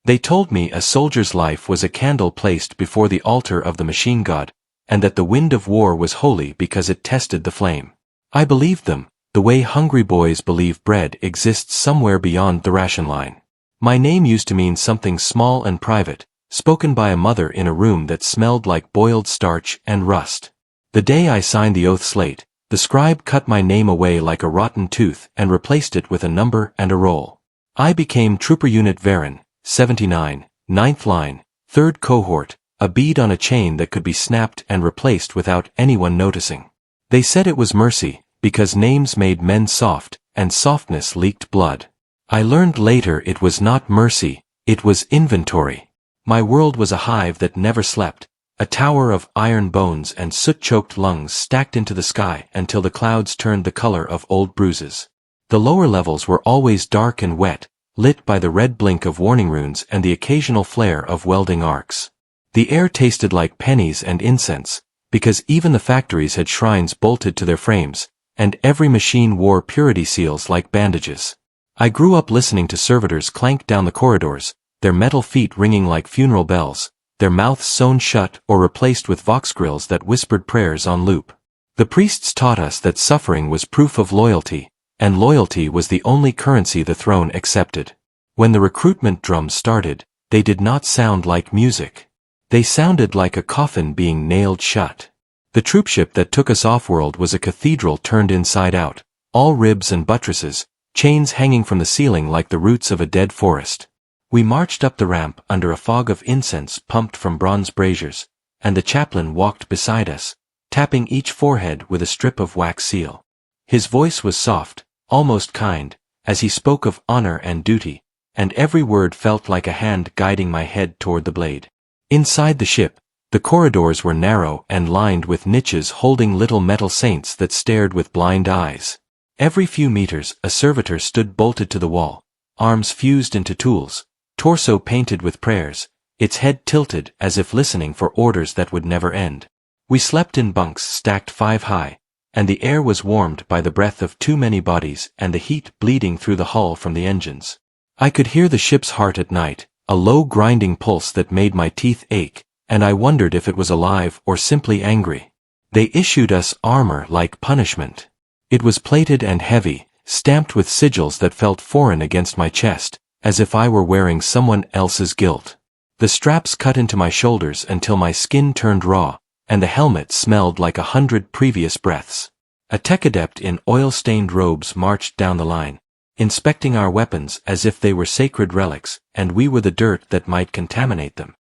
They told me a soldier's life was a candle placed before the altar of the machine god, and that the wind of war was holy because it tested the flame. I believed them, the way hungry boys believe bread exists somewhere beyond the ration line. My name used to mean something small and private, spoken by a mother in a room that smelled like boiled starch and rust. The day I signed the oath slate, the scribe cut my name away like a rotten tooth and replaced it with a number and a roll. I became Trooper Unit Varen, 79, 9th line, 3rd cohort, a bead on a chain that could be snapped and replaced without anyone noticing. They said it was mercy, because names made men soft, and softness leaked blood. I learned later it was not mercy, it was inventory. My world was a hive that never slept, a tower of iron bones and soot-choked lungs stacked into the sky until the clouds turned the color of old bruises. The lower levels were always dark and wet, lit by the red blink of warning runes and the occasional flare of welding arcs. The air tasted like pennies and incense, because even the factories had shrines bolted to their frames, and every machine wore purity seals like bandages. I grew up listening to servitors clank down the corridors, their metal feet ringing like funeral bells, their mouths sewn shut or replaced with vox grills that whispered prayers on loop. The priests taught us that suffering was proof of loyalty, and loyalty was the only currency the throne accepted. When the recruitment drums started, they did not sound like music. They sounded like a coffin being nailed shut. The troopship that took us off-world was a cathedral turned inside out, all ribs and buttresses, chains hanging from the ceiling like the roots of a dead forest. We marched up the ramp under a fog of incense pumped from bronze braziers, and the chaplain walked beside us, tapping each forehead with a strip of wax seal. His voice was soft, almost kind, as he spoke of honor and duty, and every word felt like a hand guiding my head toward the blade. Inside the ship, the corridors were narrow and lined with niches holding little metal saints that stared with blind eyes. Every few meters, a servitor stood bolted to the wall, arms fused into tools, torso painted with prayers, its head tilted as if listening for orders that would never end. We slept in bunks stacked 5 high, and the air was warmed by the breath of too many bodies and the heat bleeding through the hull from the engines. I could hear the ship's heart at night, a low grinding pulse that made my teeth ache, and I wondered if it was alive or simply angry. They issued us armor like punishment. It was plated and heavy, stamped with sigils that felt foreign against my chest, as if I were wearing someone else's guilt. The straps cut into my shoulders until my skin turned raw, and the helmet smelled like 100 previous breaths. A tech adept in oil-stained robes marched down the line, inspecting our weapons as if they were sacred relics, and we were the dirt that might contaminate them.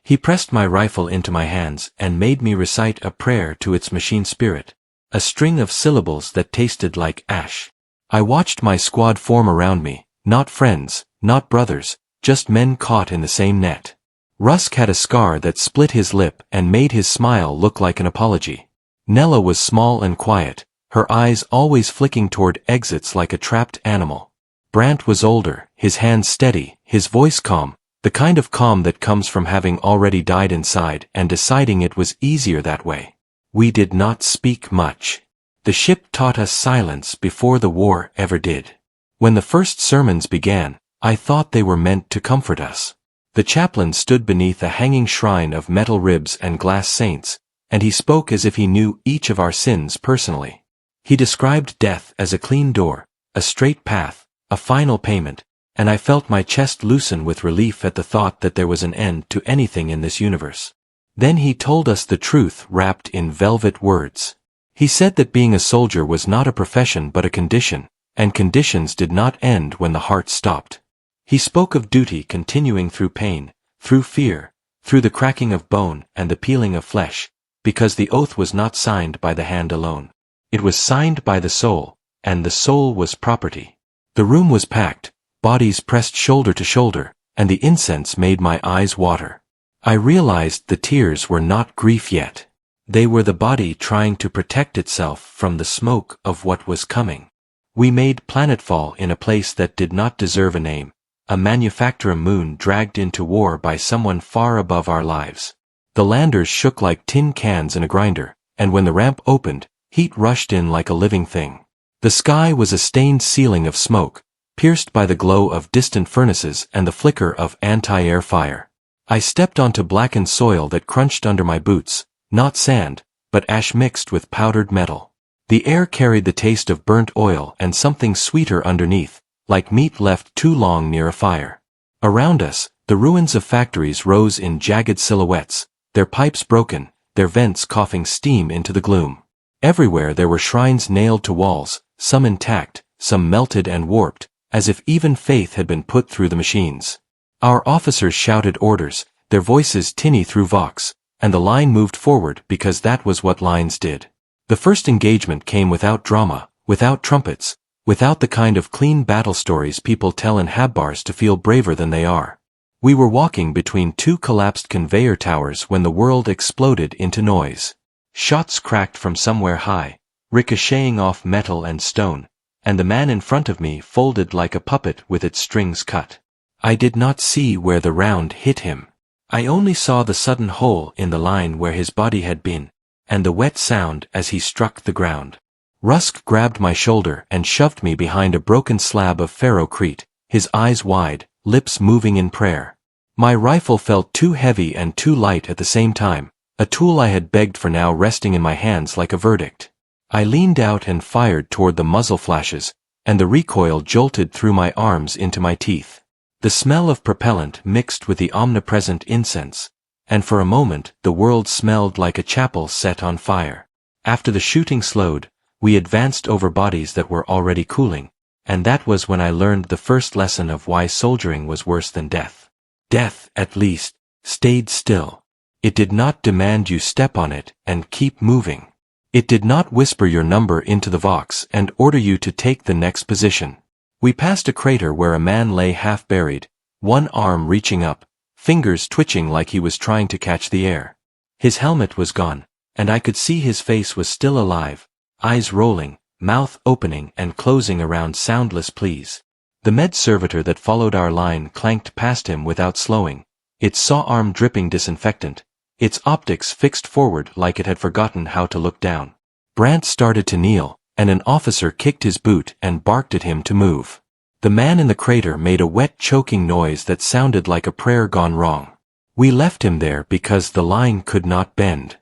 He pressed my rifle into my hands and made me recite a prayer to its machine spirit, a string of syllables that tasted like ash. I watched my squad form around me, not friends, not brothers, just men caught in the same net. Rusk had a scar that split his lip and made his smile look like an apology. Nella was small and quiet, her eyes always flicking toward exits like a trapped animal. Brant was older, his hands steady, his voice calm, the kind of calm that comes from having already died inside and deciding it was easier that way. We did not speak much. The ship taught us silence before the war ever did. When the first sermons began, I thought they were meant to comfort us. The chaplain stood beneath a hanging shrine of metal ribs and glass saints, and he spoke as if he knew each of our sins personally. He described death as a clean door, a straight path, a final payment, and I felt my chest loosen with relief at the thought that there was an end to anything in this universe. Then he told us the truth wrapped in velvet words. He said that being a soldier was not a profession but a condition, and conditions did not end when the heart stopped. He spoke of duty continuing through pain, through fear, through the cracking of bone and the peeling of flesh, because the oath was not signed by the hand alone. It was signed by the soul, and the soul was property. The room was packed, bodies pressed shoulder to shoulder, and the incense made my eyes water. I realized the tears were not grief yet. They were the body trying to protect itself from the smoke of what was coming. We made planetfall in a place that did not deserve a name, a manufacturer moon dragged into war by someone far above our lives. The landers shook like tin cans in a grinder, and when the ramp opened, heat rushed in like a living thing. The sky was a stained ceiling of smoke, pierced by the glow of distant furnaces and the flicker of anti-air fire. I stepped onto blackened soil that crunched under my boots, not sand, but ash mixed with powdered metal. The air carried the taste of burnt oil and something sweeter underneath, like meat left too long near a fire. Around us, the ruins of factories rose in jagged silhouettes, their pipes broken, their vents coughing steam into the gloom. Everywhere there were shrines nailed to walls, some intact, some melted and warped, as if even faith had been put through the machines. Our officers shouted orders, their voices tinny through vox, and the line moved forward because that was what lines did. The first engagement came without drama, without trumpets, without the kind of clean battle stories people tell in habbars to feel braver than they are. We were walking between two collapsed conveyor towers when the world exploded into noise. Shots cracked from somewhere high, ricocheting off metal and stone, and the man in front of me folded like a puppet with its strings cut. I did not see where the round hit him. I only saw the sudden hole in the line where his body had been, and the wet sound as he struck the ground. Rusk grabbed my shoulder and shoved me behind a broken slab of ferrocrete, his eyes wide, lips moving in prayer. My rifle felt too heavy and too light at the same time, a tool I had begged for now resting in my hands like a verdict. I leaned out and fired toward the muzzle flashes, and the recoil jolted through my arms into my teeth. The smell of propellant mixed with the omnipresent incense, and for a moment the world smelled like a chapel set on fire. After the shooting slowed, we advanced over bodies that were already cooling, and that was when I learned the first lesson of why soldiering was worse than death. Death, at least, stayed still. It did not demand you step on it and keep moving. It did not whisper your number into the vox and order you to take the next position. We passed a crater where a man lay half buried, one arm reaching up, fingers twitching like he was trying to catch the air. His helmet was gone, and I could see his face was still alive, eyes rolling, mouth opening and closing around soundless pleas. The med servitor that followed our line clanked past him without slowing, its saw arm dripping disinfectant, its optics fixed forward like it had forgotten how to look down. Brant started to kneel, and an officer kicked his boot and barked at him to move. The man in the crater made a wet choking noise that sounded like a prayer gone wrong. We left him there because the line could not bend.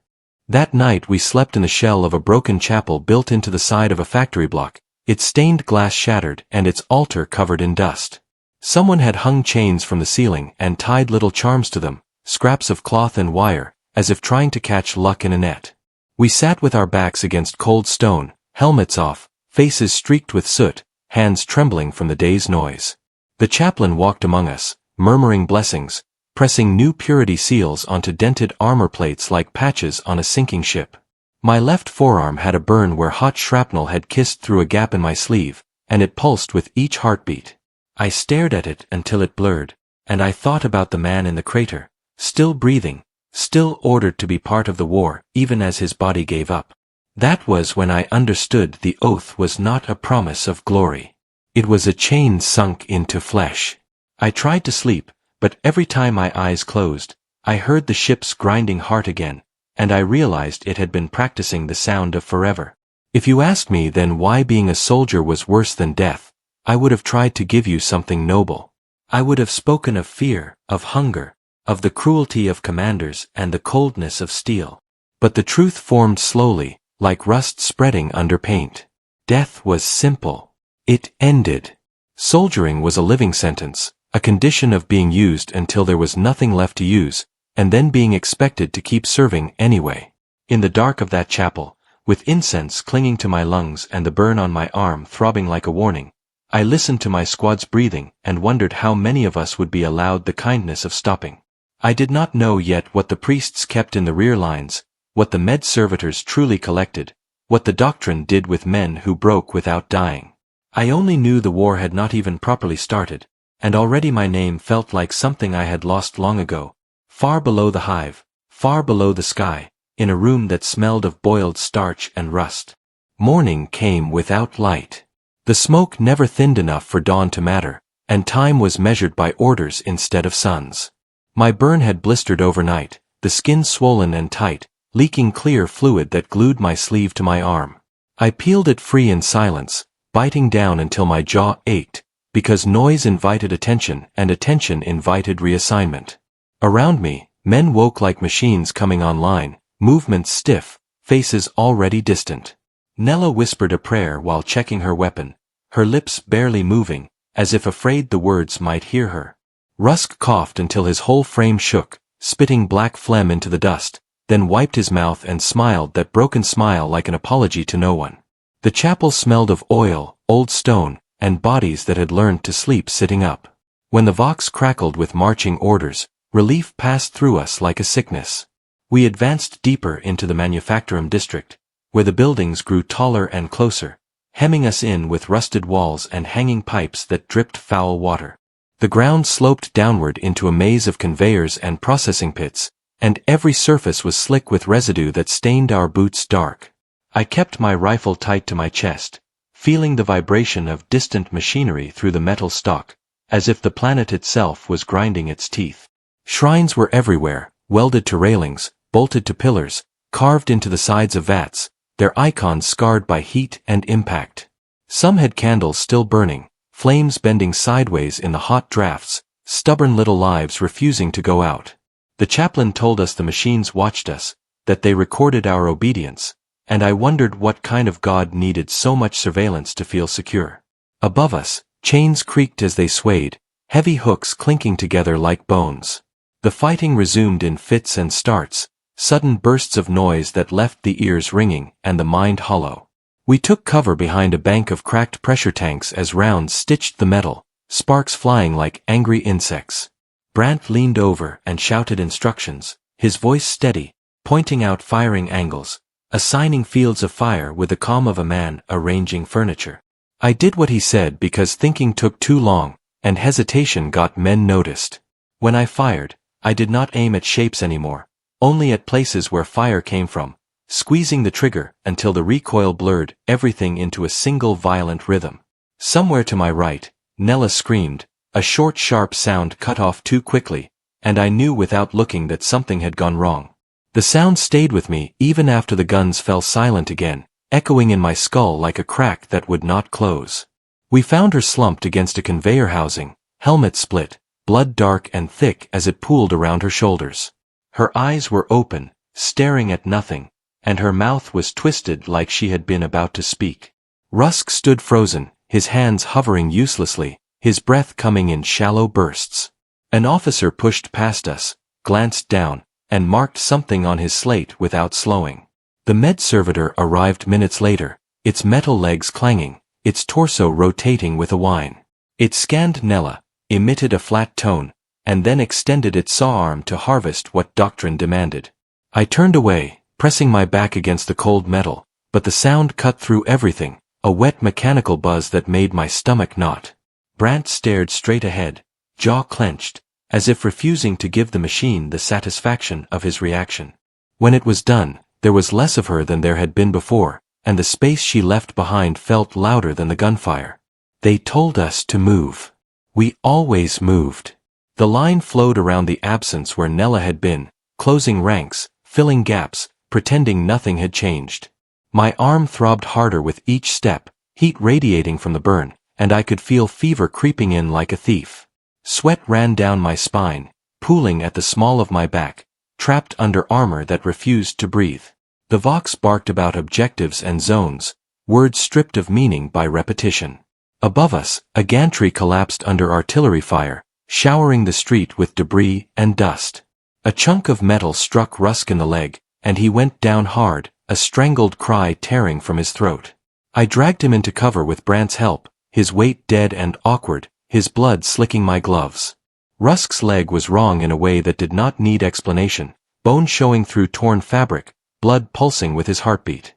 That night we slept in the shell of a broken chapel built into the side of a factory block, its stained glass shattered and its altar covered in dust. Someone had hung chains from the ceiling and tied little charms to them, scraps of cloth and wire, as if trying to catch luck in a net. We sat with our backs against cold stone, helmets off, faces streaked with soot, hands trembling from the day's noise. The chaplain walked among us, murmuring blessings, pressing new purity seals onto dented armor plates like patches on a sinking ship. My left forearm had a burn where hot shrapnel had kissed through a gap in my sleeve, and it pulsed with each heartbeat. I stared at it until it blurred, and I thought about the man in the crater, still breathing, still ordered to be part of the war even as his body gave up. That was when I understood the oath was not a promise of glory. It was a chain sunk into flesh. I tried to sleep, but every time my eyes closed, I heard the ship's grinding heart again, and I realized it had been practicing the sound of forever. If you asked me then why being a soldier was worse than death, I would have tried to give you something noble. I would have spoken of fear, of hunger, of the cruelty of commanders and the coldness of steel. But the truth formed slowly, like rust spreading under paint. Death was simple. It ended. Soldiering was a living sentence, a condition of being used until there was nothing left to use, and then being expected to keep serving anyway. In the dark of that chapel, with incense clinging to my lungs and the burn on my arm throbbing like a warning, I listened to my squad's breathing and wondered how many of us would be allowed the kindness of stopping. I did not know yet what the priests kept in the rear lines, what the med servitors truly collected, what the doctrine did with men who broke without dying. I only knew the war had not even properly started, and already my name felt like something I had lost long ago, far below the hive, far below the sky, in a room that smelled of boiled starch and rust. Morning came without light. The smoke never thinned enough for dawn to matter, and time was measured by orders instead of suns. My burn had blistered overnight, the skin swollen and tight, leaking clear fluid that glued my sleeve to my arm. I peeled it free in silence, biting down until my jaw ached, because noise invited attention and attention invited reassignment. Around me, men woke like machines coming online, movements stiff, faces already distant. Nella whispered a prayer while checking her weapon, her lips barely moving, as if afraid the words might hear her. Rusk coughed until his whole frame shook, spitting black phlegm into the dust, then wiped his mouth and smiled that broken smile like an apology to no one. The chapel smelled of oil, old stone, and bodies that had learned to sleep sitting up. When the vox crackled with marching orders, relief passed through us like a sickness. We advanced deeper into the manufacturum district, where the buildings grew taller and closer, hemming us in with rusted walls and hanging pipes that dripped foul water. The ground sloped downward into a maze of conveyors and processing pits, and every surface was slick with residue that stained our boots dark. I kept my rifle tight to my chest, feeling the vibration of distant machinery through the metal stock, as if the planet itself was grinding its teeth. Shrines were everywhere, welded to railings, bolted to pillars, carved into the sides of vats, their icons scarred by heat and impact. Some had candles still burning, flames bending sideways in the hot drafts, stubborn little lives refusing to go out. The chaplain told us the machines watched us, that they recorded our obedience, and I wondered what kind of god needed so much surveillance to feel secure. Above us, chains creaked as they swayed, heavy hooks clinking together like bones. The fighting resumed in fits and starts, sudden bursts of noise that left the ears ringing and the mind hollow. We took cover behind a bank of cracked pressure tanks as rounds stitched the metal, sparks flying like angry insects. Brant leaned over and shouted instructions, his voice steady, pointing out firing angles, assigning fields of fire with the calm of a man arranging furniture. I did what he said because thinking took too long, and hesitation got men noticed. When I fired, I did not aim at shapes anymore, only at places where fire came from, squeezing the trigger until the recoil blurred everything into a single violent rhythm. Somewhere to my right, Nella screamed, a short sharp sound cut off too quickly, and I knew without looking that something had gone wrong. The sound stayed with me even after the guns fell silent again, echoing in my skull like a crack that would not close. We found her slumped against a conveyor housing, helmet split, blood dark and thick as it pooled around her shoulders. Her eyes were open, staring at nothing, and her mouth was twisted like she had been about to speak. Rusk stood frozen, his hands hovering uselessly, his breath coming in shallow bursts. An officer pushed past us, glanced down, and marked something on his slate without slowing. The med servitor arrived minutes later, its metal legs clanging, its torso rotating with a whine. It scanned Nella, emitted a flat tone, and then extended its saw arm to harvest what doctrine demanded. I turned away, pressing my back against the cold metal, but the sound cut through everything, a wet mechanical buzz that made my stomach knot. Brant stared straight ahead, jaw clenched, as if refusing to give the machine the satisfaction of his reaction. When it was done, there was less of her than there had been before, and the space she left behind felt louder than the gunfire. They told us to move. We always moved. The line flowed around the absence where Nella had been, closing ranks, filling gaps, pretending nothing had changed. My arm throbbed harder with each step, heat radiating from the burn, and I could feel fever creeping in like a thief. Sweat ran down my spine, pooling at the small of my back, trapped under armor that refused to breathe. The vox barked about objectives and zones, words stripped of meaning by repetition. Above us, a gantry collapsed under artillery fire, showering the street with debris and dust. A chunk of metal struck Rusk in the leg, and he went down hard, a strangled cry tearing from his throat. I dragged him into cover with Brant's help, his weight dead and awkward, his blood slicking my gloves. Rusk's leg was wrong in a way that did not need explanation, bone showing through torn fabric, blood pulsing with his heartbeat.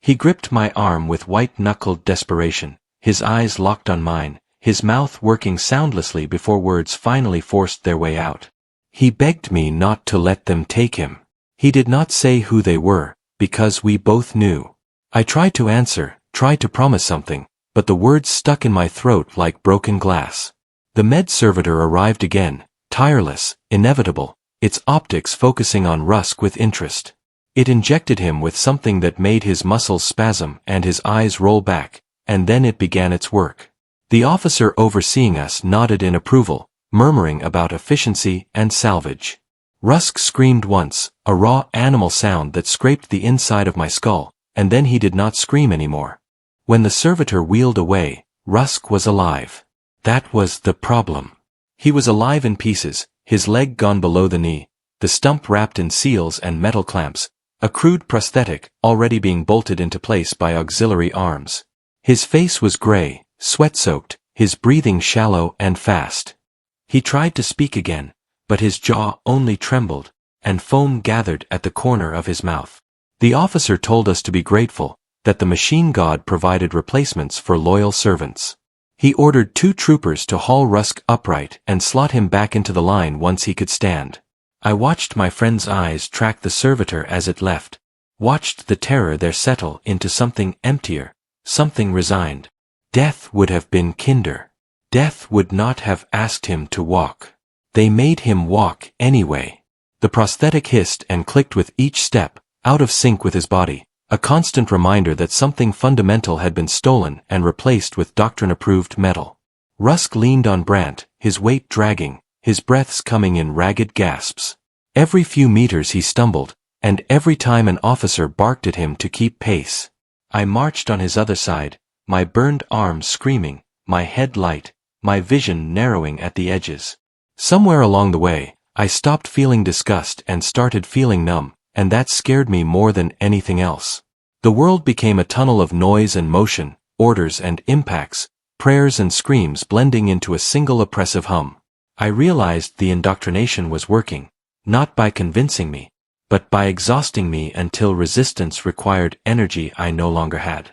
He gripped my arm with white-knuckled desperation, his eyes locked on mine, his mouth working soundlessly before words finally forced their way out. He begged me not to let them take him. He did not say who they were, because we both knew. I tried to answer, tried to promise something, but the words stuck in my throat like broken glass. The med servitor arrived again, tireless, inevitable, its optics focusing on Rusk with interest. It injected him with something that made his muscles spasm and his eyes roll back, and then it began its work. The officer overseeing us nodded in approval, murmuring about efficiency and salvage. Rusk screamed once, a raw animal sound that scraped the inside of my skull, and then he did not scream anymore. When the servitor wheeled away, Rusk was alive. That was the problem. He was alive in pieces, his leg gone below the knee, the stump wrapped in seals and metal clamps, a crude prosthetic already being bolted into place by auxiliary arms. His face was gray, sweat-soaked, his breathing shallow and fast. He tried to speak again, but his jaw only trembled, and foam gathered at the corner of his mouth. The officer told us to be grateful, that the machine god provided replacements for loyal servants. He ordered 2 troopers to haul Rusk upright and slot him back into the line once he could stand. I watched my friend's eyes track the servitor as it left, watched the terror there settle into something emptier, something resigned. Death would have been kinder. Death would not have asked him to walk. They made him walk anyway. The prosthetic hissed and clicked with each step, out of sync with his body, a constant reminder that something fundamental had been stolen and replaced with doctrine-approved metal. Rusk leaned on Brant, his weight dragging, his breaths coming in ragged gasps. Every few meters he stumbled, and every time an officer barked at him to keep pace. I marched on his other side, my burned arms screaming, my head light, my vision narrowing at the edges. Somewhere along the way, I stopped feeling disgust and started feeling numb, and that scared me more than anything else. The world became a tunnel of noise and motion, orders and impacts, prayers and screams blending into a single oppressive hum. I realized the indoctrination was working, not by convincing me, but by exhausting me until resistance required energy I no longer had.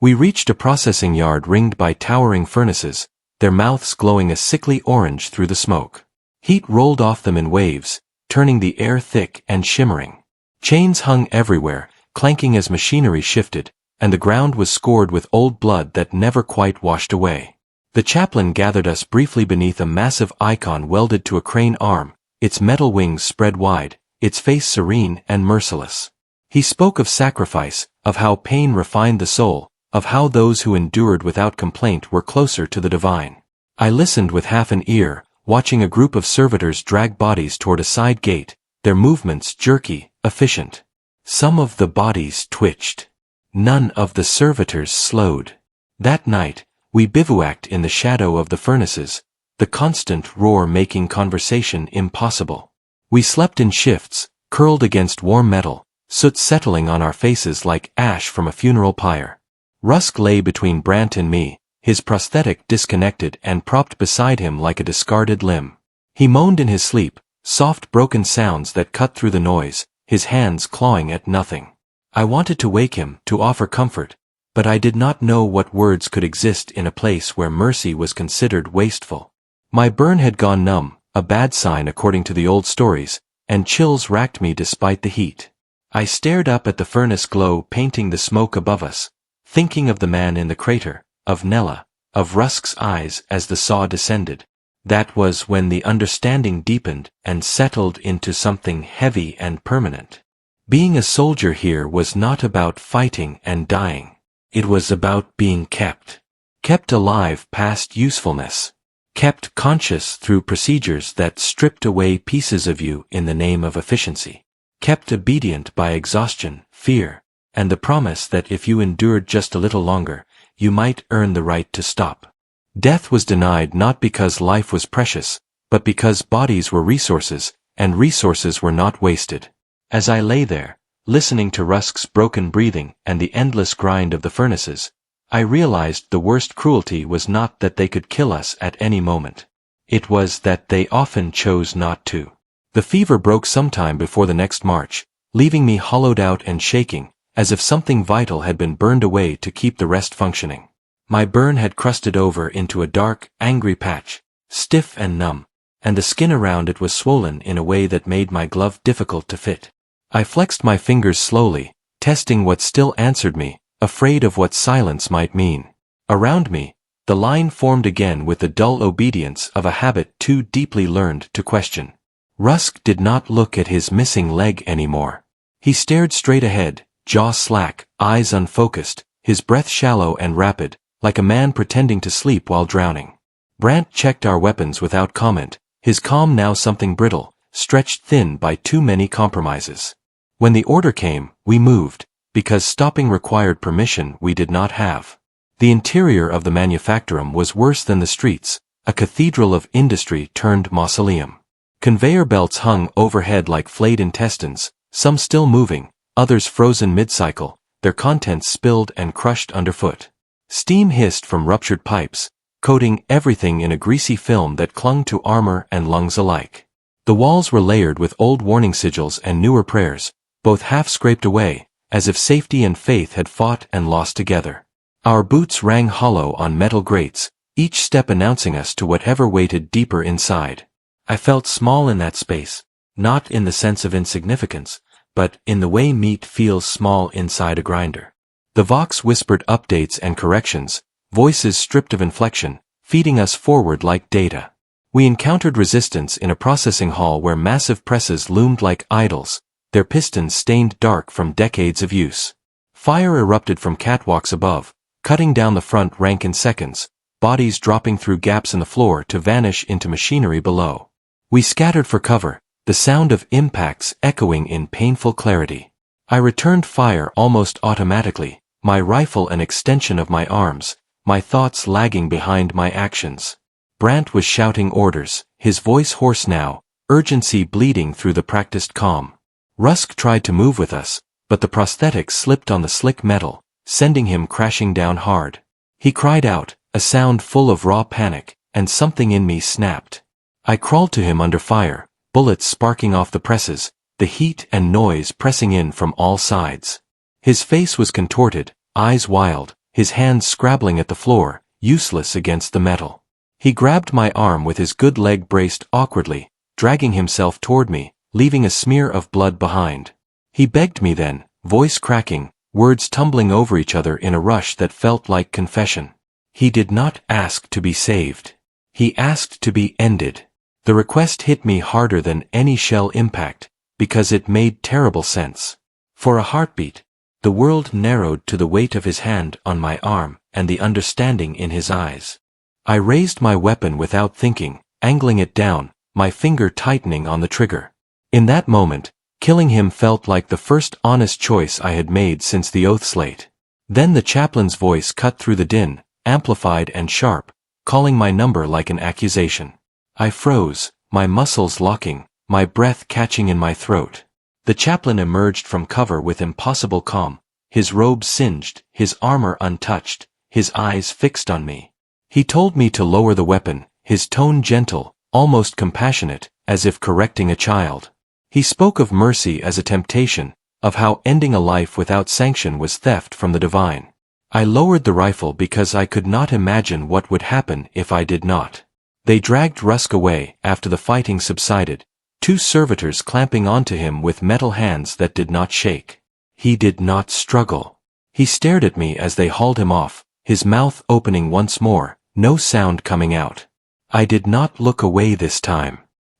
We reached a processing yard ringed by towering furnaces, their mouths glowing a sickly orange through the smoke. Heat rolled off them in waves, turning the air thick and shimmering. Chains hung everywhere, clanking as machinery shifted, and the ground was scored with old blood that never quite washed away. The chaplain gathered us briefly beneath a massive icon welded to a crane arm, its metal wings spread wide, its face serene and merciless. He spoke of sacrifice, of how pain refined the soul, of how those who endured without complaint were closer to the divine. I listened with half an ear, watching a group of servitors drag bodies toward a side gate, their movements jerky, efficient. Some of the bodies twitched. None of the servitors slowed. That night, we bivouacked in the shadow of the furnaces, the constant roar making conversation impossible. We slept in shifts, curled against warm metal, soot settling on our faces like ash from a funeral pyre. Rusk lay between Brant and me, his prosthetic disconnected and propped beside him like a discarded limb. He moaned in his sleep, soft broken sounds that cut through the noise, his hands clawing at nothing. I wanted to wake him, to offer comfort, but I did not know what words could exist in a place where mercy was considered wasteful. My burn had gone numb, a bad sign according to the old stories, and chills racked me despite the heat. I stared up at the furnace glow painting the smoke above us, thinking of the man in the crater, of Nella, of Rusk's eyes as the saw descended. That was when the understanding deepened and settled into something heavy and permanent. Being a soldier here was not about fighting and dying. It was about being kept. Kept alive past usefulness. Kept conscious through procedures that stripped away pieces of you in the name of efficiency. Kept obedient by exhaustion, fear, and the promise that if you endured just a little longer, you might earn the right to stop. Death was denied not because life was precious, but because bodies were resources, and resources were not wasted. As I lay there, listening to Rusk's broken breathing and the endless grind of the furnaces, I realized the worst cruelty was not that they could kill us at any moment. It was that they often chose not to. The fever broke sometime before the next march, leaving me hollowed out and shaking, as if something vital had been burned away to keep the rest functioning. My burn had crusted over into a dark, angry patch, stiff and numb, and the skin around it was swollen in a way that made my glove difficult to fit. I flexed my fingers slowly, testing what still answered me, afraid of what silence might mean. Around me, the line formed again with the dull obedience of a habit too deeply learned to question. Rusk did not look at his missing leg anymore. He stared straight ahead, jaw slack, eyes unfocused, his breath shallow and rapid, like a man pretending to sleep while drowning. Brant checked our weapons without comment, his calm now something brittle, stretched thin by too many compromises. When the order came, we moved, because stopping required permission we did not have. The interior of the manufactorum was worse than the streets, a cathedral of industry turned mausoleum. Conveyor belts hung overhead like flayed intestines, some still moving, others frozen mid-cycle, their contents spilled and crushed underfoot. Steam hissed from ruptured pipes, coating everything in a greasy film that clung to armor and lungs alike. The walls were layered with old warning sigils and newer prayers, both half scraped away, as if safety and faith had fought and lost together. Our boots rang hollow on metal grates, each step announcing us to whatever waited deeper inside. I felt small in that space, not in the sense of insignificance, but in the way meat feels small inside a grinder. The Vox whispered updates and corrections, voices stripped of inflection, feeding us forward like data. We encountered resistance in a processing hall where massive presses loomed like idols, their pistons stained dark from decades of use. Fire erupted from catwalks above, cutting down the front rank in seconds, bodies dropping through gaps in the floor to vanish into machinery below. We scattered for cover, the sound of impacts echoing in painful clarity. I returned fire almost automatically, my rifle an extension of my arms, my thoughts lagging behind my actions. Brant was shouting orders, his voice hoarse now, urgency bleeding through the practiced calm. Rusk tried to move with us, but the prosthetics slipped on the slick metal, sending him crashing down hard. He cried out, a sound full of raw panic, and something in me snapped. I crawled to him under fire, bullets sparking off the presses, the heat and noise pressing in from all sides. His face was contorted, eyes wild, his hands scrabbling at the floor, useless against the metal. He grabbed my arm with his good leg braced awkwardly, dragging himself toward me, leaving a smear of blood behind. He begged me then, voice cracking, words tumbling over each other in a rush that felt like confession. He did not ask to be saved. He asked to be ended. The request hit me harder than any shell impact, because it made terrible sense. For a heartbeat, the world narrowed to the weight of his hand on my arm and the understanding in his eyes. I raised my weapon without thinking, angling it down, my finger tightening on the trigger. In that moment, killing him felt like the first honest choice I had made since the oath slate. Then the chaplain's voice cut through the din, amplified and sharp, calling my number like an accusation. I froze, my muscles locking, my breath catching in my throat. The chaplain emerged from cover with impossible calm, his robe singed, his armor untouched, his eyes fixed on me. He told me to lower the weapon, his tone gentle, almost compassionate, as if correcting a child. He spoke of mercy as a temptation, of how ending a life without sanction was theft from the divine. I lowered the rifle because I could not imagine what would happen if I did not. They dragged Rusk away after the fighting subsided, two servitors clamping onto him with metal hands that did not shake. He did not struggle. He stared at me as they hauled him off, his mouth opening once more, no sound coming out. I did not look away this time.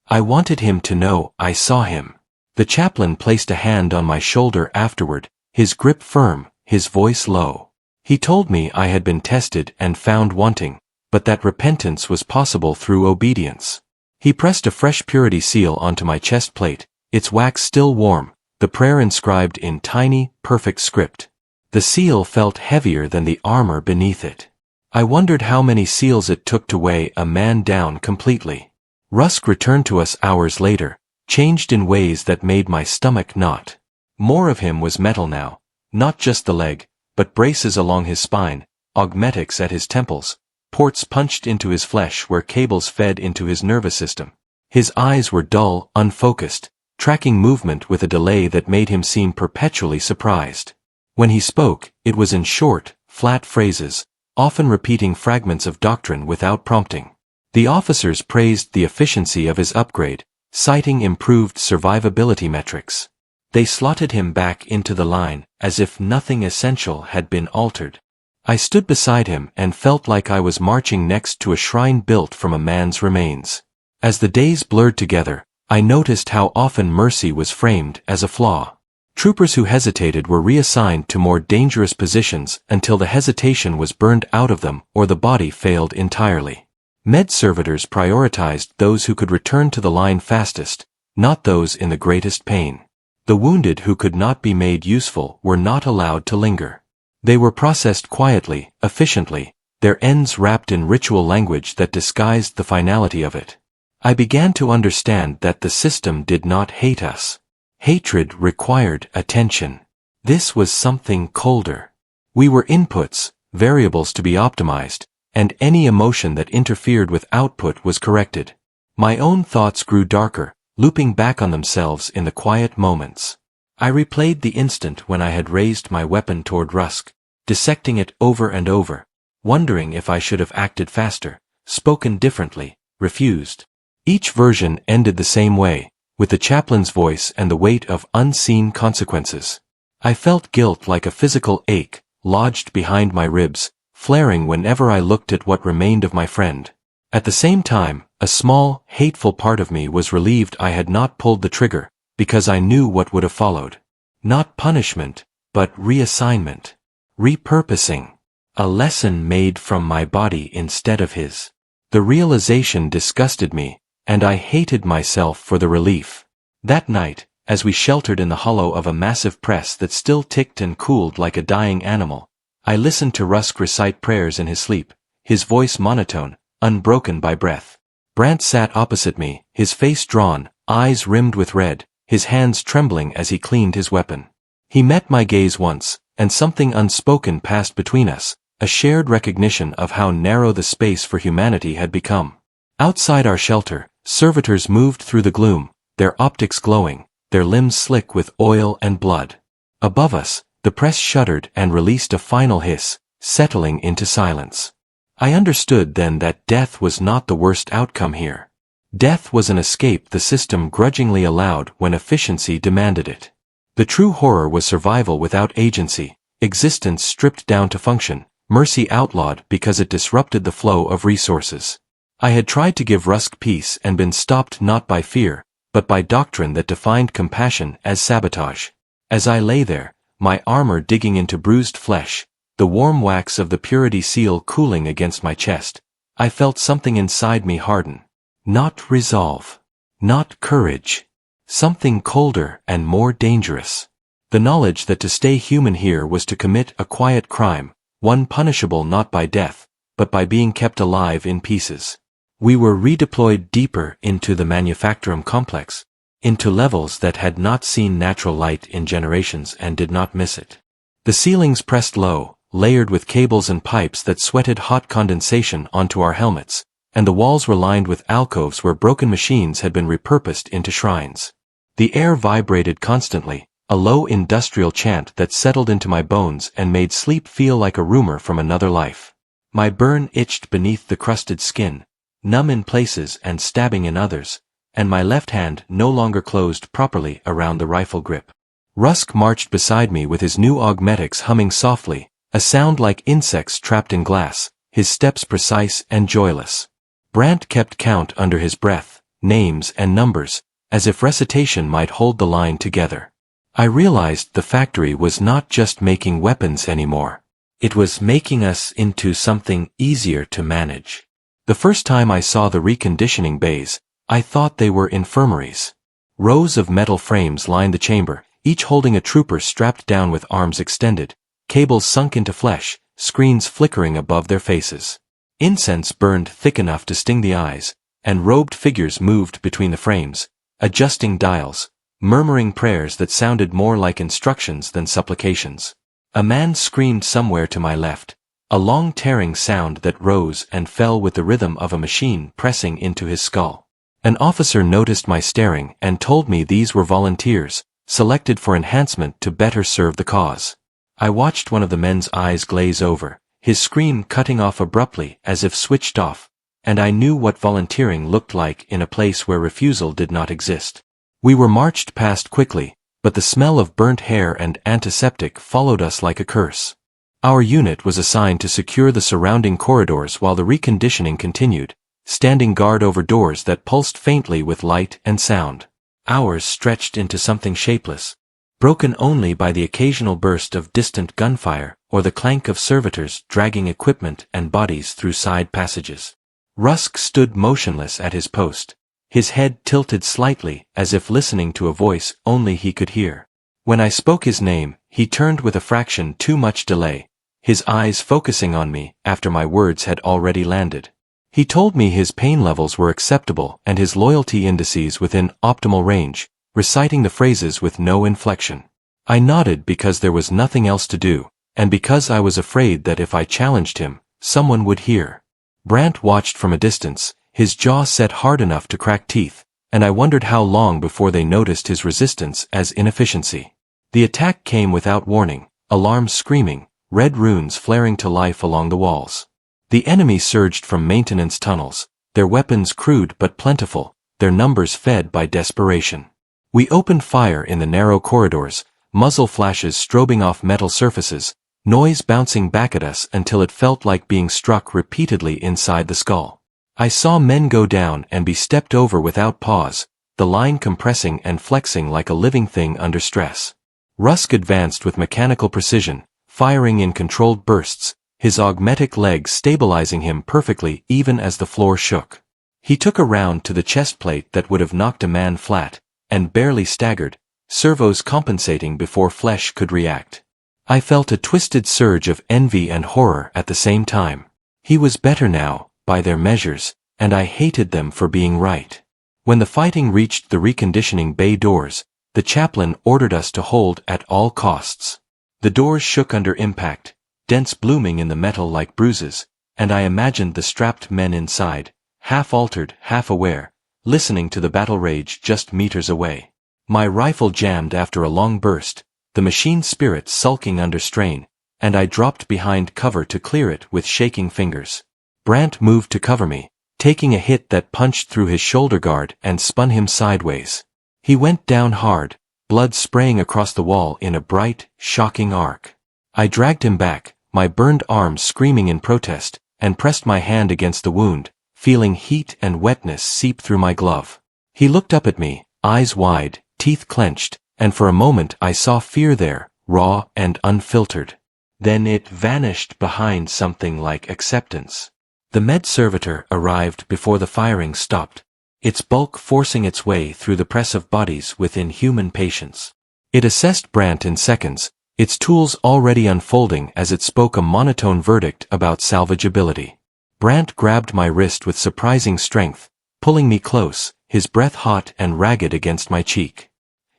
I wanted him to know I saw him. The chaplain placed a hand on my shoulder afterward, his grip firm, his voice low. He told me I had been tested and found wanting, but that repentance was possible through obedience. He pressed a fresh purity seal onto my chest plate, its wax still warm, the prayer inscribed in tiny, perfect script. The seal felt heavier than the armor beneath it. I wondered how many seals it took to weigh a man down completely. Rusk returned to us hours later, changed in ways that made my stomach knot. More of him was metal now, not just the leg, but braces along his spine, augmetics at his temples, ports punched into his flesh where cables fed into his nervous system. His eyes were dull, unfocused, tracking movement with a delay that made him seem perpetually surprised. When he spoke, it was in short, flat phrases, often repeating fragments of doctrine without prompting. The officers praised the efficiency of his upgrade, citing improved survivability metrics. They slotted him back into the line, as if nothing essential had been altered. I stood beside him and felt like I was marching next to a shrine built from a man's remains. As the days blurred together, I noticed how often mercy was framed as a flaw. Troopers who hesitated were reassigned to more dangerous positions until the hesitation was burned out of them or the body failed entirely. Med servitors prioritized those who could return to the line fastest, not those in the greatest pain. The wounded who could not be made useful were not allowed to linger. They were processed quietly, efficiently, their ends wrapped in ritual language that disguised the finality of it. I began to understand that the system did not hate us. Hatred required attention. This was something colder. We were inputs, variables to be optimized, and any emotion that interfered with output was corrected. My own thoughts grew darker, looping back on themselves in the quiet moments. I replayed the instant when I had raised my weapon toward Rusk, dissecting it over and over, wondering if I should have acted faster, spoken differently, refused. Each version ended the same way, with the chaplain's voice and the weight of unseen consequences. I felt guilt like a physical ache, lodged behind my ribs, flaring whenever I looked at what remained of my friend. At the same time, a small, hateful part of me was relieved I had not pulled the trigger, because I knew what would have followed. Not punishment, but reassignment. Repurposing. A lesson made from my body instead of his. The realization disgusted me, and I hated myself for the relief. That night, as we sheltered in the hollow of a massive press that still ticked and cooled like a dying animal, I listened to Rusk recite prayers in his sleep, his voice monotone, unbroken by breath. Brant sat opposite me, his face drawn, eyes rimmed with red, his hands trembling as he cleaned his weapon. He met my gaze once, and something unspoken passed between us, a shared recognition of how narrow the space for humanity had become. Outside our shelter, servitors moved through the gloom, their optics glowing, their limbs slick with oil and blood. Above us, the press shuddered and released a final hiss, settling into silence. I understood then that death was not the worst outcome here. Death was an escape the system grudgingly allowed when efficiency demanded it. The true horror was survival without agency, existence stripped down to function, mercy outlawed because it disrupted the flow of resources. I had tried to give Rusk peace and been stopped not by fear, but by doctrine that defined compassion as sabotage. As I lay there, my armor digging into bruised flesh, the warm wax of the purity seal cooling against my chest, I felt something inside me harden. Not resolve. Not courage. Something colder and more dangerous. The knowledge that to stay human here was to commit a quiet crime, one punishable not by death, but by being kept alive in pieces. We were redeployed deeper into the manufacturum complex, into levels that had not seen natural light in generations and did not miss it. The ceilings pressed low, layered with cables and pipes that sweated hot condensation onto our helmets, and the walls were lined with alcoves where broken machines had been repurposed into shrines. The air vibrated constantly, a low industrial chant that settled into my bones and made sleep feel like a rumor from another life. My burn itched beneath the crusted skin, numb in places and stabbing in others, and my left hand no longer closed properly around the rifle grip. Rusk marched beside me with his new augmetics humming softly, a sound like insects trapped in glass, his steps precise and joyless. Brant kept count under his breath, names and numbers, as if recitation might hold the line together. I realized the factory was not just making weapons anymore. It was making us into something easier to manage. The first time I saw the reconditioning bays, I thought they were infirmaries. Rows of metal frames lined the chamber, each holding a trooper strapped down with arms extended, cables sunk into flesh, screens flickering above their faces. Incense burned thick enough to sting the eyes, and robed figures moved between the frames, adjusting dials, murmuring prayers that sounded more like instructions than supplications. A man screamed somewhere to my left, a long tearing sound that rose and fell with the rhythm of a machine pressing into his skull. An officer noticed my staring and told me these were volunteers, selected for enhancement to better serve the cause. I watched one of the men's eyes glaze over, his scream cutting off abruptly as if switched off, and I knew what volunteering looked like in a place where refusal did not exist. We were marched past quickly, but the smell of burnt hair and antiseptic followed us like a curse. Our unit was assigned to secure the surrounding corridors while the reconditioning continued, standing guard over doors that pulsed faintly with light and sound. Hours stretched into something shapeless. broken only by the occasional burst of distant gunfire or the clank of servitors dragging equipment and bodies through side passages. Rusk stood motionless at his post, his head tilted slightly as if listening to a voice only he could hear. When I spoke his name, he turned with a fraction too much delay, his eyes focusing on me after my words had already landed. He told me his pain levels were acceptable and his loyalty indices within optimal range, reciting the phrases with no inflection. I nodded because there was nothing else to do, and because I was afraid that if I challenged him, someone would hear. Brant watched from a distance, his jaw set hard enough to crack teeth, and I wondered how long before they noticed his resistance as inefficiency. The attack came without warning, alarms screaming, red runes flaring to life along the walls. The enemy surged from maintenance tunnels, their weapons crude but plentiful, their numbers fed by desperation. We opened fire in the narrow corridors, muzzle flashes strobing off metal surfaces, noise bouncing back at us until it felt like being struck repeatedly inside the skull. I saw men go down and be stepped over without pause, the line compressing and flexing like a living thing under stress. Rusk advanced with mechanical precision, firing in controlled bursts, his augmetic legs stabilizing him perfectly even as the floor shook. He took a round to the chest plate that would have knocked a man flat, and barely staggered, servos compensating before flesh could react. I felt a twisted surge of envy and horror at the same time. He was better now, by their measures, and I hated them for being right. When the fighting reached the reconditioning bay doors, the chaplain ordered us to hold at all costs. The doors shook under impact, dents blooming in the metal like bruises, and I imagined the strapped men inside, half-altered, half-aware, listening to the battle rage just meters away. My rifle jammed after a long burst, the machine spirit sulking under strain, and I dropped behind cover to clear it with shaking fingers. Brant moved to cover me, taking a hit that punched through his shoulder guard and spun him sideways. He went down hard, blood spraying across the wall in a bright, shocking arc. I dragged him back, my burned arms screaming in protest, and pressed my hand against the wound, feeling heat and wetness seep through my glove. He looked up at me, eyes wide, teeth clenched, and for a moment I saw fear there, raw and unfiltered. Then it vanished behind something like acceptance. The med servitor arrived before the firing stopped, its bulk forcing its way through the press of bodies with inhuman patience. It assessed Brant in seconds, its tools already unfolding as it spoke a monotone verdict about salvageability. Brant grabbed my wrist with surprising strength, pulling me close, his breath hot and ragged against my cheek.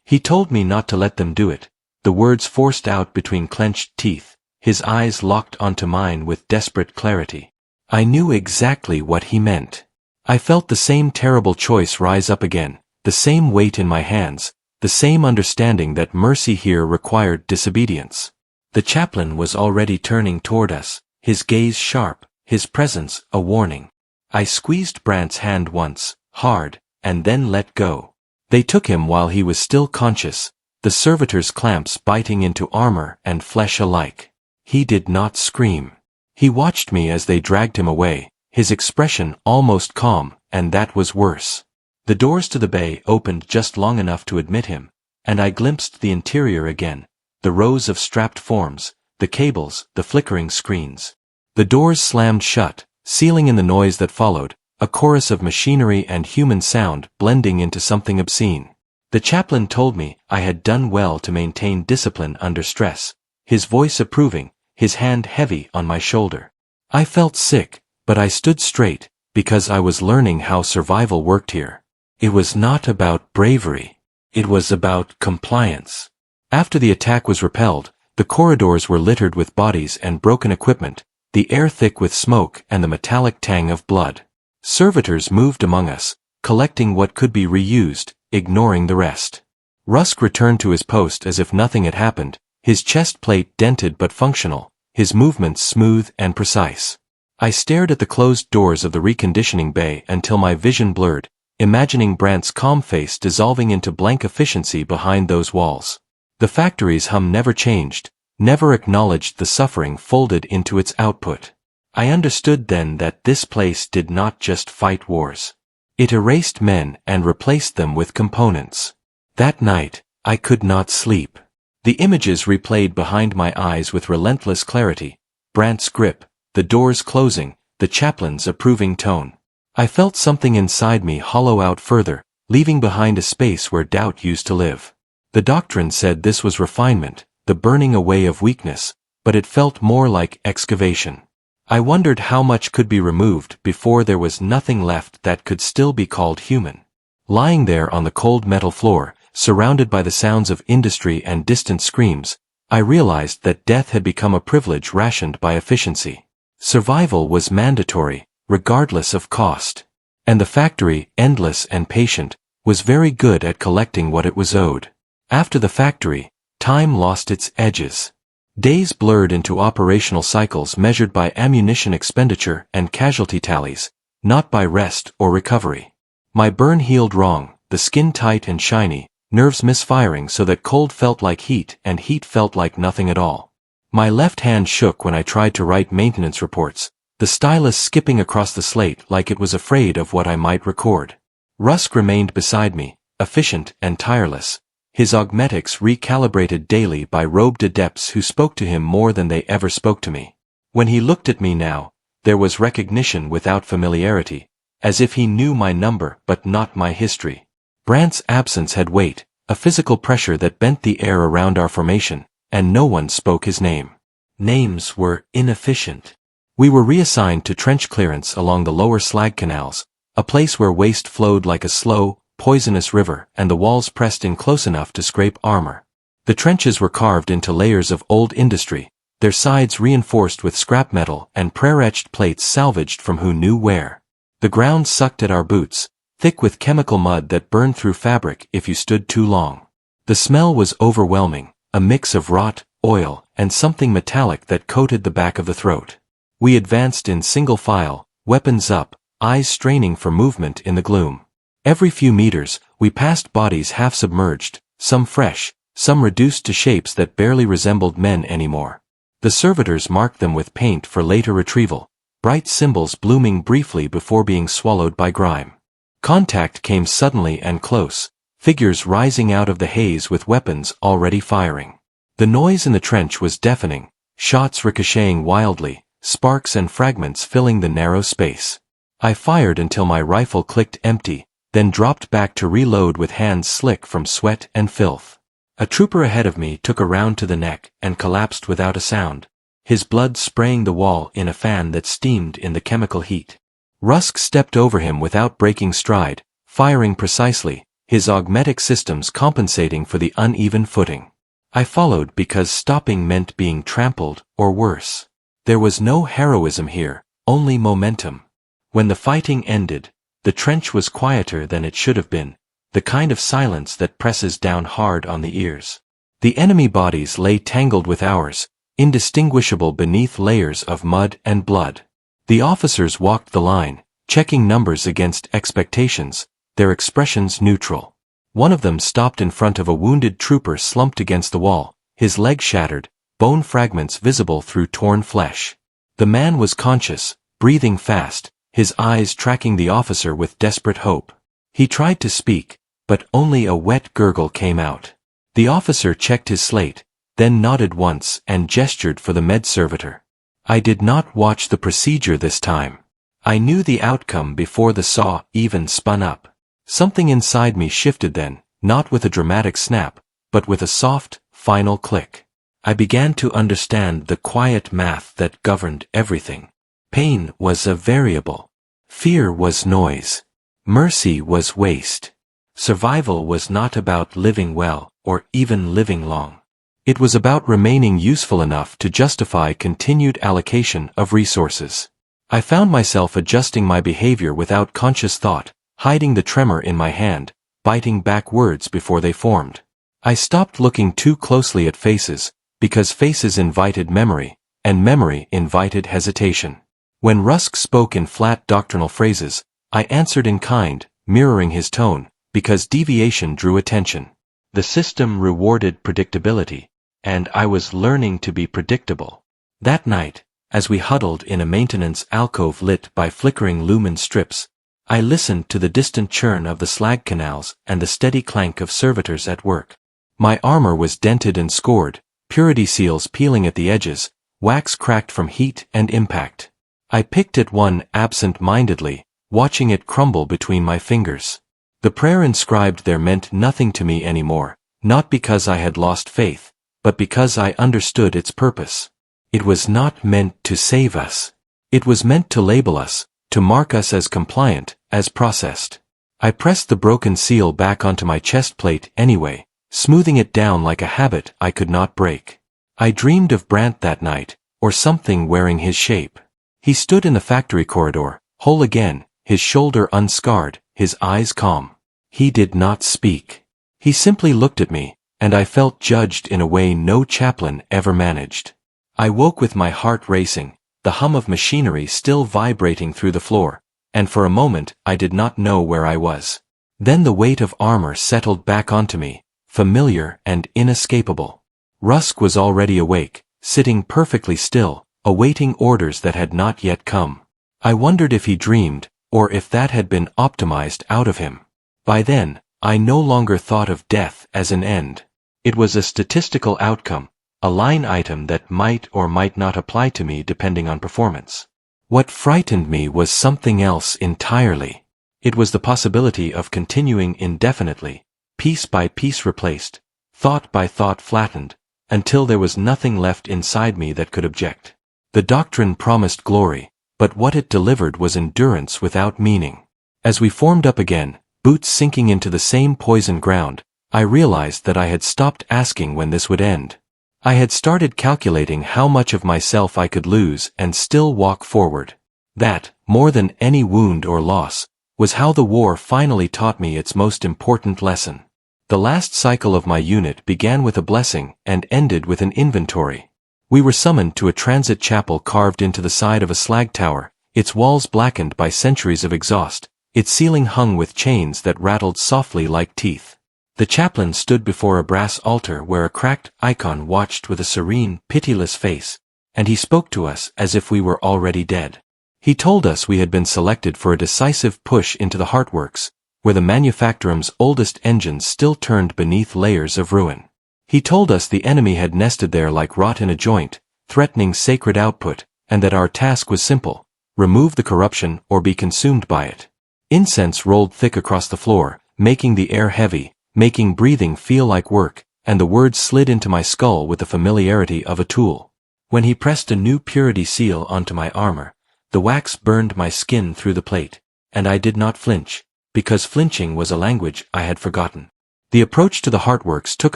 He told me not to let them do it, the words forced out between clenched teeth, his eyes locked onto mine with desperate clarity. I knew exactly what he meant. I felt the same terrible choice rise up again, the same weight in my hands, the same understanding that mercy here required disobedience. The chaplain was already turning toward us, his gaze sharp, his presence a warning. I squeezed Brant's hand once, hard, and then let go. They took him while he was still conscious, the servitor's clamps biting into armor and flesh alike. He did not scream. He watched me as they dragged him away, his expression almost calm, and that was worse. The doors to the bay opened just long enough to admit him, and I glimpsed the interior again, the rows of strapped forms, the cables, the flickering screens. The doors slammed shut, sealing in the noise that followed, a chorus of machinery and human sound blending into something obscene. The chaplain told me I had done well to maintain discipline under stress, his voice approving, his hand heavy on my shoulder. I felt sick, but I stood straight, because I was learning how survival worked here. It was not about bravery. It was about compliance. After the attack was repelled, the corridors were littered with bodies and broken equipment, the air thick with smoke and the metallic tang of blood. Servitors moved among us, collecting what could be reused, ignoring the rest. Rusk returned to his post as if nothing had happened, his chest plate dented but functional, his movements smooth and precise. I stared at the closed doors of the reconditioning bay until my vision blurred, imagining Brant's calm face dissolving into blank efficiency behind those walls. The factory's hum never changed, never acknowledged the suffering folded into its output. I understood then that this place did not just fight wars. It erased men and replaced them with components. That night, I could not sleep. The images replayed behind my eyes with relentless clarity. Brant's grip, the doors closing, the chaplain's approving tone. I felt something inside me hollow out further, leaving behind a space where doubt used to live. The doctrine said this was refinement, the burning away of weakness, but it felt more like excavation. I wondered how much could be removed before there was nothing left that could still be called human. Lying there on the cold metal floor, surrounded by the sounds of industry and distant screams, I realized that death had become a privilege rationed by efficiency. Survival was mandatory, regardless of cost. And the factory, endless and patient, was very good at collecting what it was owed. After the factory, time lost its edges. Days blurred into operational cycles measured by ammunition expenditure and casualty tallies, not by rest or recovery. My burn healed wrong, the skin tight and shiny, nerves misfiring so that cold felt like heat and heat felt like nothing at all. My left hand shook when I tried to write maintenance reports, the stylus skipping across the slate like it was afraid of what I might record. Rusk remained beside me, efficient and tireless, his augmetics recalibrated daily by robed adepts who spoke to him more than they ever spoke to me. When he looked at me now, there was recognition without familiarity, as if he knew my number but not my history. Brant's absence had weight, a physical pressure that bent the air around our formation, and no one spoke his name. Names were inefficient. We were reassigned to trench clearance along the lower slag canals, a place where waste flowed like a slow, poisonous river and the walls pressed in close enough to scrape armor. The trenches were carved into layers of old industry, their sides reinforced with scrap metal and prayer-etched plates salvaged from who knew where. The ground sucked at our boots, thick with chemical mud that burned through fabric if you stood too long. The smell was overwhelming, a mix of rot, oil, and something metallic that coated the back of the throat. We advanced in single file, weapons up, eyes straining for movement in the gloom. Every few meters, we passed bodies half submerged, some fresh, some reduced to shapes that barely resembled men anymore. The servitors marked them with paint for later retrieval, bright symbols blooming briefly before being swallowed by grime. Contact came suddenly and close, figures rising out of the haze with weapons already firing. The noise in the trench was deafening, shots ricocheting wildly, sparks and fragments filling the narrow space. I fired until my rifle clicked empty, then dropped back to reload with hands slick from sweat and filth. A trooper ahead of me took a round to the neck and collapsed without a sound, his blood spraying the wall in a fan that steamed in the chemical heat. Rusk stepped over him without breaking stride, firing precisely, his augmetic systems compensating for the uneven footing. I followed because stopping meant being trampled, or worse. There was no heroism here, only momentum. When the fighting ended, the trench was quieter than it should have been, the kind of silence that presses down hard on the ears. The enemy bodies lay tangled with ours, indistinguishable beneath layers of mud and blood. The officers walked the line, checking numbers against expectations, their expressions neutral. One of them stopped in front of a wounded trooper slumped against the wall, his leg shattered, bone fragments visible through torn flesh. The man was conscious, breathing fast, his eyes tracking the officer with desperate hope. He tried to speak, but only a wet gurgle came out. The officer checked his slate, then nodded once and gestured for the med servitor. I did not watch the procedure this time. I knew the outcome before the saw even spun up. Something inside me shifted then, not with a dramatic snap, but with a soft, final click. I began to understand the quiet math that governed everything. Pain was a variable. Fear was noise. Mercy was waste. Survival was not about living well, or even living long. It was about remaining useful enough to justify continued allocation of resources. I found myself adjusting my behavior without conscious thought, hiding the tremor in my hand, biting back words before they formed. I stopped looking too closely at faces, because faces invited memory, and memory invited hesitation. When Rusk spoke in flat doctrinal phrases, I answered in kind, mirroring his tone, because deviation drew attention. The system rewarded predictability, and I was learning to be predictable. That night, as we huddled in a maintenance alcove lit by flickering lumen strips, I listened to the distant churn of the slag canals and the steady clank of servitors at work. My armor was dented and scored, purity seals peeling at the edges, wax cracked from heat and impact. I picked at one absent-mindedly, watching it crumble between my fingers. The prayer inscribed there meant nothing to me anymore, not because I had lost faith, but because I understood its purpose. It was not meant to save us. It was meant to label us, to mark us as compliant, as processed. I pressed the broken seal back onto my chest plate anyway, smoothing it down like a habit I could not break. I dreamed of Brant that night, or something wearing his shape. He stood in the factory corridor, whole again, his shoulder unscarred, his eyes calm. He did not speak. He simply looked at me, and I felt judged in a way no chaplain ever managed. I woke with my heart racing, the hum of machinery still vibrating through the floor, and for a moment I did not know where I was. Then the weight of armor settled back onto me, familiar and inescapable. Rusk was already awake, sitting perfectly still, awaiting orders that had not yet come. I wondered if he dreamed, or if that had been optimized out of him. By then, I no longer thought of death as an end. It was a statistical outcome, a line item that might or might not apply to me depending on performance. What frightened me was something else entirely. It was the possibility of continuing indefinitely, piece by piece replaced, thought by thought flattened, until there was nothing left inside me that could object. The doctrine promised glory, but what it delivered was endurance without meaning. As we formed up again, boots sinking into the same poison ground, I realized that I had stopped asking when this would end. I had started calculating how much of myself I could lose and still walk forward. That, more than any wound or loss, was how the war finally taught me its most important lesson. The last cycle of my unit began with a blessing and ended with an inventory. We were summoned to a transit chapel carved into the side of a slag tower, its walls blackened by centuries of exhaust, its ceiling hung with chains that rattled softly like teeth. The chaplain stood before a brass altar where a cracked icon watched with a serene, pitiless face, and he spoke to us as if we were already dead. He told us we had been selected for a decisive push into the Heartworks, where the manufactorum's oldest engines still turned beneath layers of ruin. He told us the enemy had nested there like rot in a joint, threatening sacred output, and that our task was simple: remove the corruption or be consumed by it. Incense rolled thick across the floor, making the air heavy, making breathing feel like work, and the words slid into my skull with the familiarity of a tool. When he pressed a new purity seal onto my armor, the wax burned my skin through the plate, and I did not flinch, because flinching was a language I had forgotten. The approach to the Heartworks took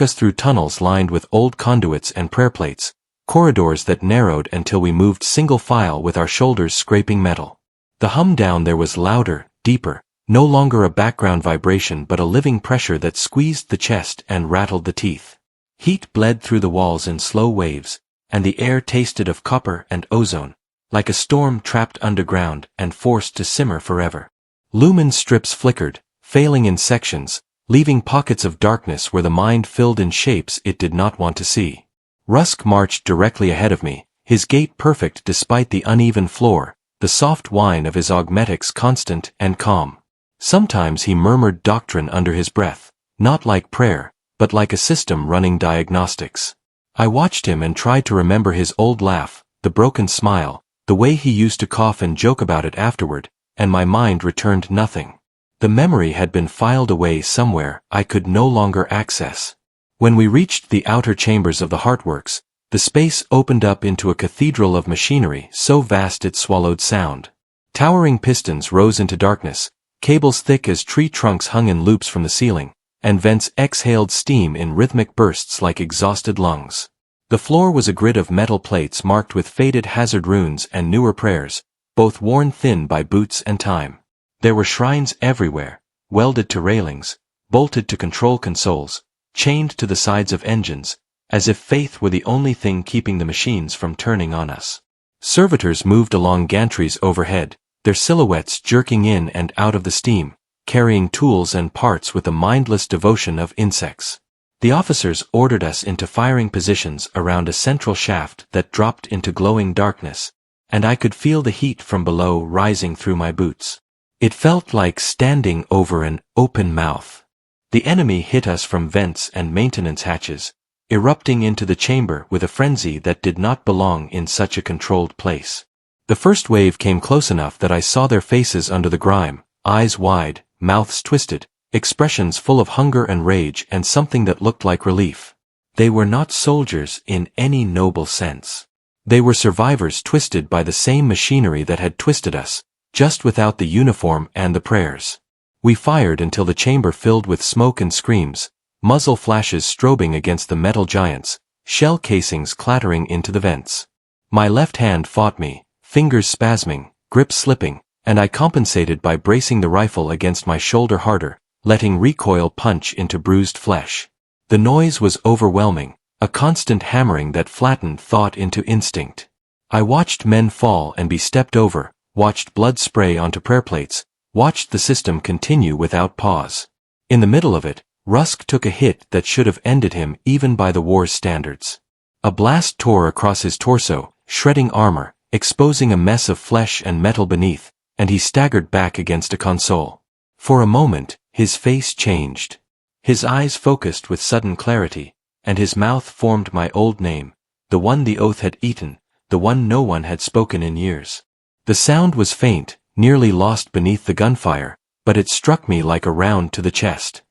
us through tunnels lined with old conduits and prayer plates, corridors that narrowed until we moved single file with our shoulders scraping metal. The hum down there was louder, deeper, no longer a background vibration but a living pressure that squeezed the chest and rattled the teeth. Heat bled through the walls in slow waves, and the air tasted of copper and ozone, like a storm trapped underground and forced to simmer forever. Lumen strips flickered, failing in sections, leaving pockets of darkness where the mind filled in shapes it did not want to see. Rusk marched directly ahead of me, his gait perfect despite the uneven floor, the soft whine of his augmetics constant and calm. Sometimes he murmured doctrine under his breath, not like prayer, but like a system running diagnostics. I watched him and tried to remember his old laugh, the broken smile, the way he used to cough and joke about it afterward, and my mind returned nothing. The memory had been filed away somewhere I could no longer access. When we reached the outer chambers of the Heartworks, the space opened up into a cathedral of machinery so vast it swallowed sound. Towering pistons rose into darkness, cables thick as tree trunks hung in loops from the ceiling, and vents exhaled steam in rhythmic bursts like exhausted lungs. The floor was a grid of metal plates marked with faded hazard runes and newer prayers, both worn thin by boots and time. There were shrines everywhere, welded to railings, bolted to control consoles, chained to the sides of engines, as if faith were the only thing keeping the machines from turning on us. Servitors moved along gantries overhead, their silhouettes jerking in and out of the steam, carrying tools and parts with the mindless devotion of insects. The officers ordered us into firing positions around a central shaft that dropped into glowing darkness, and I could feel the heat from below rising through my boots. It felt like standing over an open mouth. The enemy hit us from vents and maintenance hatches, erupting into the chamber with a frenzy that did not belong in such a controlled place. The first wave came close enough that I saw their faces under the grime, eyes wide, mouths twisted, expressions full of hunger and rage and something that looked like relief. They were not soldiers in any noble sense. They were survivors twisted by the same machinery that had twisted us, just without the uniform and the prayers. We fired until the chamber filled with smoke and screams, muzzle flashes strobing against the metal giants, shell casings clattering into the vents. My left hand fought me, fingers spasming, grip slipping, and I compensated by bracing the rifle against my shoulder harder, letting recoil punch into bruised flesh. The noise was overwhelming, a constant hammering that flattened thought into instinct. I watched men fall and be stepped over, watched blood spray onto prayer plates, watched the system continue without pause. In the middle of it, Rusk took a hit that should have ended him even by the war's standards. A blast tore across his torso, shredding armor, exposing a mess of flesh and metal beneath, and he staggered back against a console. For a moment, his face changed. His eyes focused with sudden clarity, and his mouth formed my old name, the one the oath had eaten, the one no one had spoken in years. The sound was faint, nearly lost beneath the gunfire, but it struck me like a round to the chest.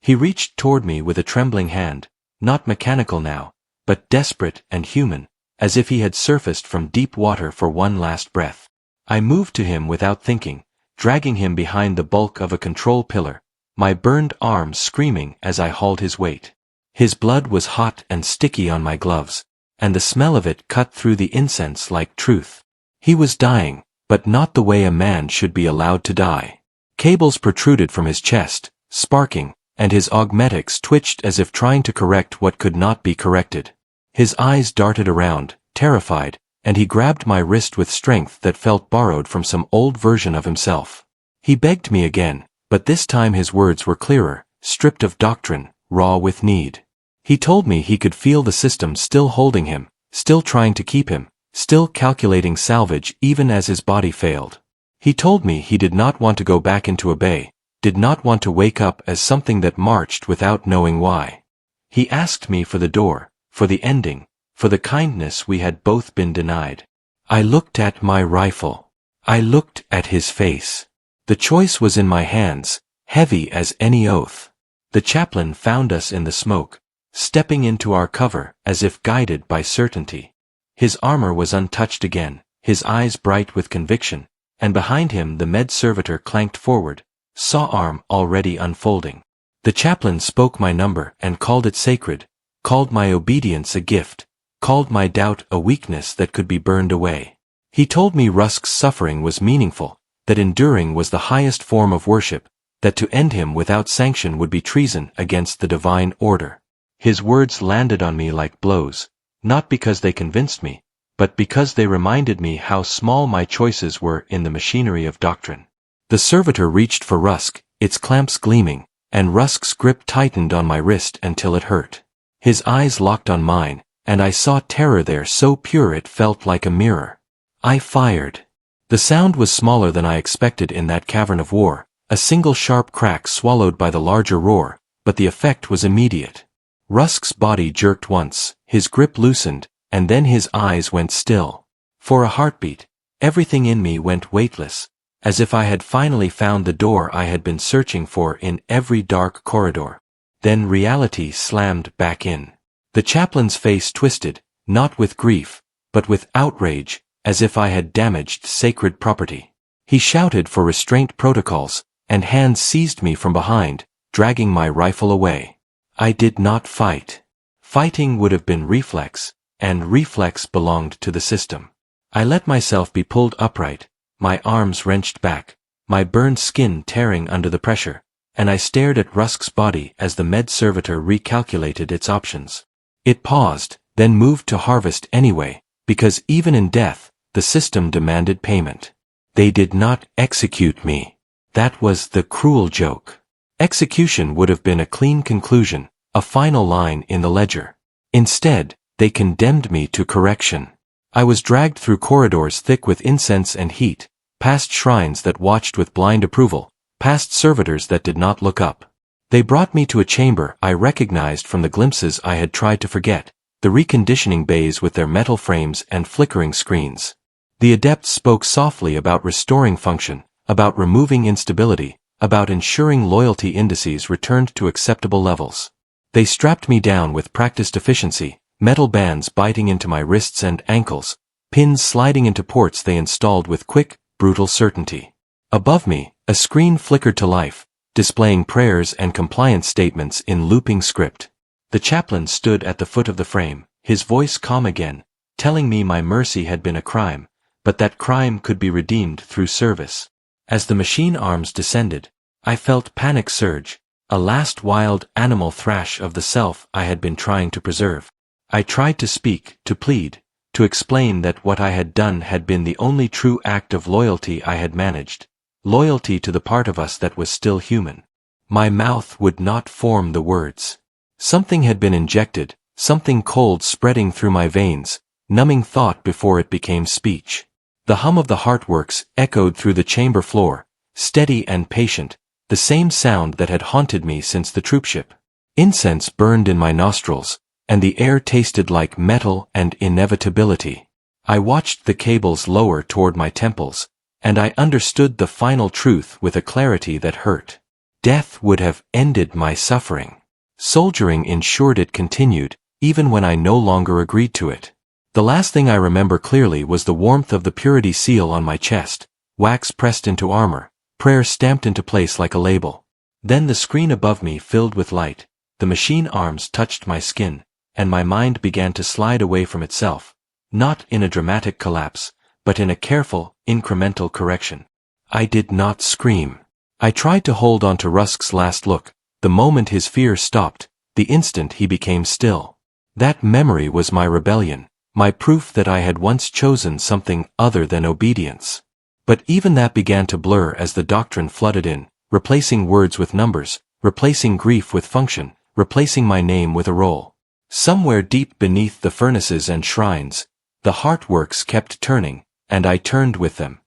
He reached toward me with a trembling hand, not mechanical now, but desperate and human, as if he had surfaced from deep water for one last breath. I moved to him without thinking, dragging him behind the bulk of a control pillar, my burned arms screaming as I hauled his weight. His blood was hot and sticky on my gloves, and the smell of it cut through the incense like truth. He was dying, but not the way a man should be allowed to die. Cables protruded from his chest, sparking, and his augmetics twitched as if trying to correct what could not be corrected. His eyes darted around, terrified, and he grabbed my wrist with strength that felt borrowed from some old version of himself. He begged me again, but this time his words were clearer, stripped of doctrine, raw with need. He told me he could feel the system still holding him, still trying to keep him, still calculating salvage even as his body failed. He told me he did not want to go back into a bay, did not want to wake up as something that marched without knowing why. He asked me for the door, for the ending, for the kindness we had both been denied. I looked at my rifle. I looked at his face. The choice was in my hands, heavy as any oath. The chaplain found us in the smoke, stepping into our cover as if guided by certainty. His armor was untouched again, his eyes bright with conviction, and behind him the med servitor clanked forward, saw arm already unfolding. The chaplain spoke my number and called it sacred, called my obedience a gift, called my doubt a weakness that could be burned away. He told me Rusk's suffering was meaningful, that enduring was the highest form of worship, that to end him without sanction would be treason against the divine order. His words landed on me like blows, not because they convinced me, but because they reminded me how small my choices were in the machinery of doctrine. The servitor reached for Rusk, its clamps gleaming, and Rusk's grip tightened on my wrist until it hurt. His eyes locked on mine, and I saw terror there so pure it felt like a mirror. I fired. The sound was smaller than I expected in that cavern of war, a single sharp crack swallowed by the larger roar, but the effect was immediate. Rusk's body jerked once, his grip loosened, and then his eyes went still. For a heartbeat, everything in me went weightless, as if I had finally found the door I had been searching for in every dark corridor. Then reality slammed back in. The chaplain's face twisted, not with grief, but with outrage, as if I had damaged sacred property. He shouted for restraint protocols, and hands seized me from behind, dragging my rifle away. I did not fight. Fighting would have been reflex, and reflex belonged to the system. I let myself be pulled upright, my arms wrenched back, my burned skin tearing under the pressure, and I stared at Rusk's body as the med servitor recalculated its options. It paused, then moved to harvest anyway, because even in death, the system demanded payment. They did not execute me. That was the cruel joke. Execution would have been a clean conclusion, a final line in the ledger. Instead, they condemned me to correction. I was dragged through corridors thick with incense and heat, past shrines that watched with blind approval, past servitors that did not look up. They brought me to a chamber I recognized from the glimpses I had tried to forget, the reconditioning bays with their metal frames and flickering screens. The adepts spoke softly about restoring function, about removing instability, about ensuring loyalty indices returned to acceptable levels. They strapped me down with practiced efficiency, metal bands biting into my wrists and ankles, pins sliding into ports they installed with quick, brutal certainty. Above me, a screen flickered to life, displaying prayers and compliance statements in looping script. The chaplain stood at the foot of the frame, his voice calm again, telling me my mercy had been a crime, but that crime could be redeemed through service. As the machine arms descended, I felt panic surge, a last wild animal thrash of the self I had been trying to preserve. I tried to speak, to plead, to explain that what I had done had been the only true act of loyalty I had managed, loyalty to the part of us that was still human. My mouth would not form the words. Something had been injected, something cold spreading through my veins, numbing thought before it became speech. The hum of the heartworks echoed through the chamber floor, steady and patient, the same sound that had haunted me since the troopship. Incense burned in my nostrils, and the air tasted like metal and inevitability. I watched the cables lower toward my temples, and I understood the final truth with a clarity that hurt. Death would have ended my suffering. Soldiering ensured it continued, even when I no longer agreed to it. The last thing I remember clearly was the warmth of the purity seal on my chest, wax pressed into armor, prayer stamped into place like a label. Then the screen above me filled with light, the machine arms touched my skin, and my mind began to slide away from itself, not in a dramatic collapse, but in a careful, incremental correction. I did not scream. I tried to hold on to Rusk's last look, the moment his fear stopped, the instant he became still. That memory was my rebellion, my proof that I had once chosen something other than obedience. But even that began to blur as the doctrine flooded in, replacing words with numbers, replacing grief with function, replacing my name with a role. Somewhere deep beneath the furnaces and shrines, the heartworks kept turning, and I turned with them.